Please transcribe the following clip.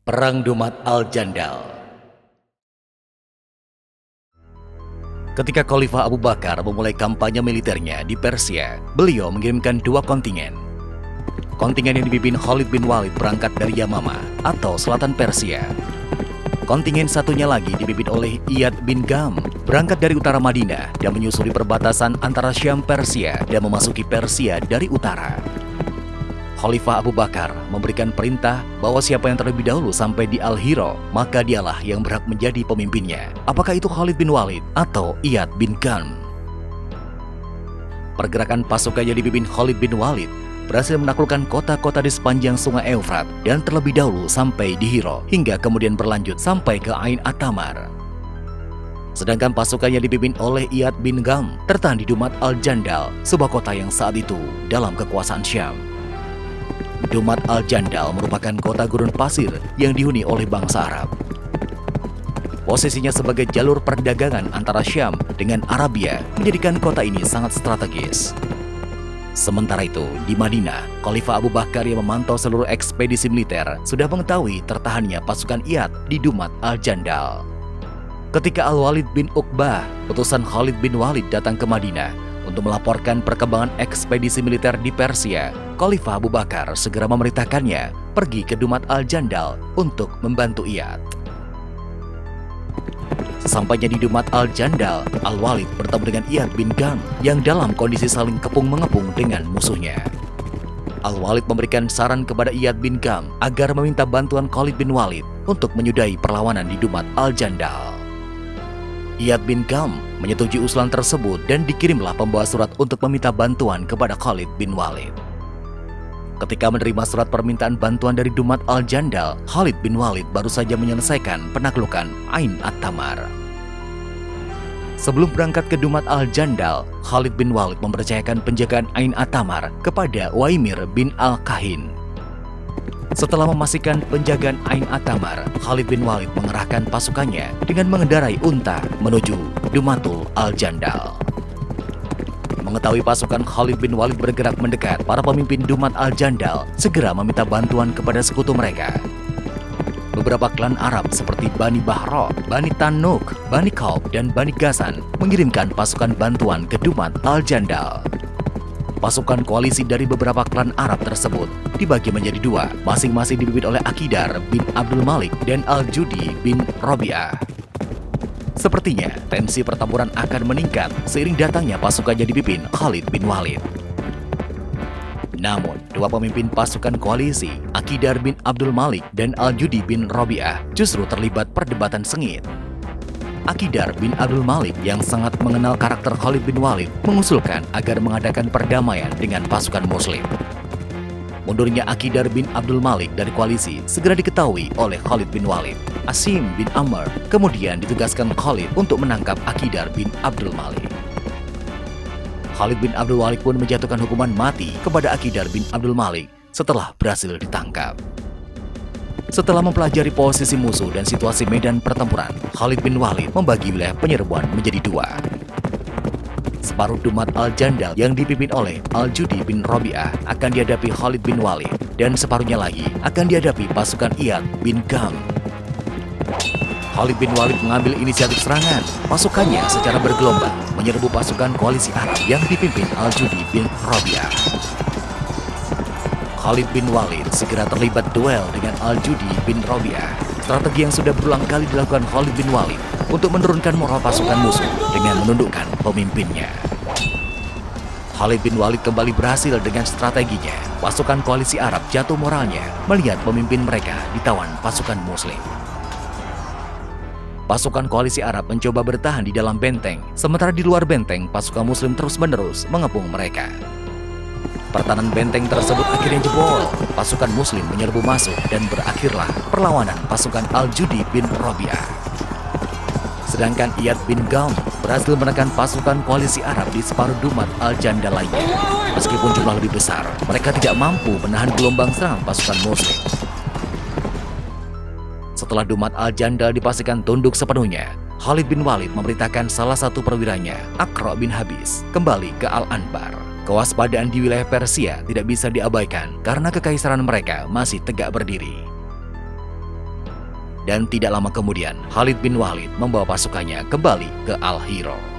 Perang Dumat Al-Jandal. Ketika Khalifah Abu Bakar memulai kampanye militernya di Persia, beliau mengirimkan dua kontingen. Kontingen yang dipimpin Khalid bin Walid berangkat dari Yamama atau selatan Persia. Kontingen satunya lagi dipimpin oleh Iyad bin Gam, berangkat dari utara Madinah dan menyusuri perbatasan antara Syam Persia dan memasuki Persia dari utara. Khalifah Abu Bakar memberikan perintah bahwa siapa yang terlebih dahulu sampai di Al-Hira, maka dialah yang berhak menjadi pemimpinnya. Apakah itu Khalid bin Walid atau Iyad bin Gam? Pergerakan pasukan yang dipimpin Khalid bin Walid berhasil menaklukkan kota-kota di sepanjang sungai Eufrat dan terlebih dahulu sampai di Hira, hingga kemudian berlanjut sampai ke Ain At-Tamar. Sedangkan pasukan yang dipimpin oleh Iyad bin Gam tertahan di Dumat Al-Jandal, sebuah kota yang saat itu dalam kekuasaan Syam. Dumat Al-Jandal merupakan kota gurun pasir yang dihuni oleh bangsa Arab. Posisinya sebagai jalur perdagangan antara Syam dengan Arabia menjadikan kota ini sangat strategis. Sementara itu, di Madinah, Khalifah Abu Bakar yang memantau seluruh ekspedisi militer sudah mengetahui tertahannya pasukan Iyad di Dumat Al-Jandal. Ketika Al-Walid bin Uqbah, utusan Khalid bin Walid datang ke Madinah untuk melaporkan perkembangan ekspedisi militer di Persia, Khalifah Abu Bakar segera memerintahkannya pergi ke Dumat Al-Jandal untuk membantu Iyad. Sesampainya di Dumat Al-Jandal, Al-Walid bertemu dengan Iyad bin Gam yang dalam kondisi saling kepung-mengepung dengan musuhnya. Al-Walid memberikan saran kepada Iyad bin Gam agar meminta bantuan Khalid bin Walid untuk menyudahi perlawanan di Dumat Al-Jandal. Iyad bin Gam menyetujui usulan tersebut dan dikirimlah pembawa surat untuk meminta bantuan kepada Khalid bin Walid. Ketika menerima surat permintaan bantuan dari Dumat Al-Jandal, Khalid bin Walid baru saja menyelesaikan penaklukan Ain At-Tamar. Sebelum berangkat ke Dumat Al-Jandal, Khalid bin Walid mempercayakan penjagaan Ain At-Tamar kepada Waimir bin Al-Kahin. Setelah memastikan penjagaan Ain At-Tamar, Khalid bin Walid mengerahkan pasukannya dengan mengendarai unta menuju Dumatul Al-Jandal. Mengetahui pasukan Khalid bin Walid bergerak mendekat, para pemimpin Dumat Al-Jandal segera meminta bantuan kepada sekutu mereka. Beberapa klan Arab seperti Bani Bahra, Bani Tanuk, Bani Qaub, dan Bani Ghazan mengirimkan pasukan bantuan ke Dumat Al-Jandal. Pasukan koalisi dari beberapa klan Arab tersebut dibagi menjadi dua, masing-masing dipimpin oleh Aqidar bin Abdul Malik dan Al-Judi bin Rabi'ah. Sepertinya tensi pertempuran akan meningkat seiring datangnya pasukan yang dipimpin Khalid bin Walid. Namun, dua pemimpin pasukan koalisi, Aqidar bin Abdul Malik dan Al-Judi bin Rabi'ah, justru terlibat perdebatan sengit. Aqidar bin Abdul Malik yang sangat mengenal karakter Khalid bin Walid mengusulkan agar mengadakan perdamaian dengan pasukan Muslim. Mundurnya Aqidar bin Abdul Malik dari koalisi segera diketahui oleh Khalid bin Walid. Asim bin Amr kemudian ditugaskan Khalid untuk menangkap Aqidar bin Abdul Malik. Khalid bin Abdul Walid pun menjatuhkan hukuman mati kepada Aqidar bin Abdul Malik setelah berhasil ditangkap. Setelah mempelajari posisi musuh dan situasi medan pertempuran, Khalid bin Walid membagi wilayah penyerbuan menjadi dua. Separuh Dumat Al-Jandal yang dipimpin oleh Al-Judi bin Rabi'ah akan dihadapi Khalid bin Walid, dan separuhnya lagi akan dihadapi pasukan Iyad bin Gam. Khalid bin Walid mengambil inisiatif serangan. Pasukannya secara bergelombang menyerbu pasukan koalisi Arab yang dipimpin Al-Judi bin Rabi'ah. Khalid bin Walid segera terlibat duel dengan Al-Judi bin Rabi'ah. Strategi yang sudah berulang kali dilakukan Khalid bin Walid untuk menurunkan moral pasukan musuh dengan menundukkan pemimpinnya. Khalid bin Walid kembali berhasil dengan strateginya. Pasukan koalisi Arab jatuh moralnya melihat pemimpin mereka ditawan pasukan Muslim. Pasukan koalisi Arab mencoba bertahan di dalam benteng, sementara di luar benteng pasukan Muslim terus-menerus mengepung mereka. Pertahanan benteng tersebut akhirnya jebol. Pasukan Muslim menyerbu masuk dan berakhirlah perlawanan pasukan Al-Judi bin Rabi'ah. Sedangkan Iyad bin Gam berhasil menekan pasukan koalisi Arab di separuh Dumat Al-Jandal lainnya. Meskipun jumlah lebih besar, mereka tidak mampu menahan gelombang serangan pasukan Muslim. Setelah Dumat Al-Jandal dipastikan tunduk sepenuhnya, Khalid bin Walid memerintahkan salah satu perwiranya, Aqra bin Habis, kembali ke Al-Anbar. Kewaspadaan di wilayah Persia tidak bisa diabaikan karena kekaisaran mereka masih tegak berdiri. Dan tidak lama kemudian, Khalid bin Walid membawa pasukannya kembali ke Al-Hira.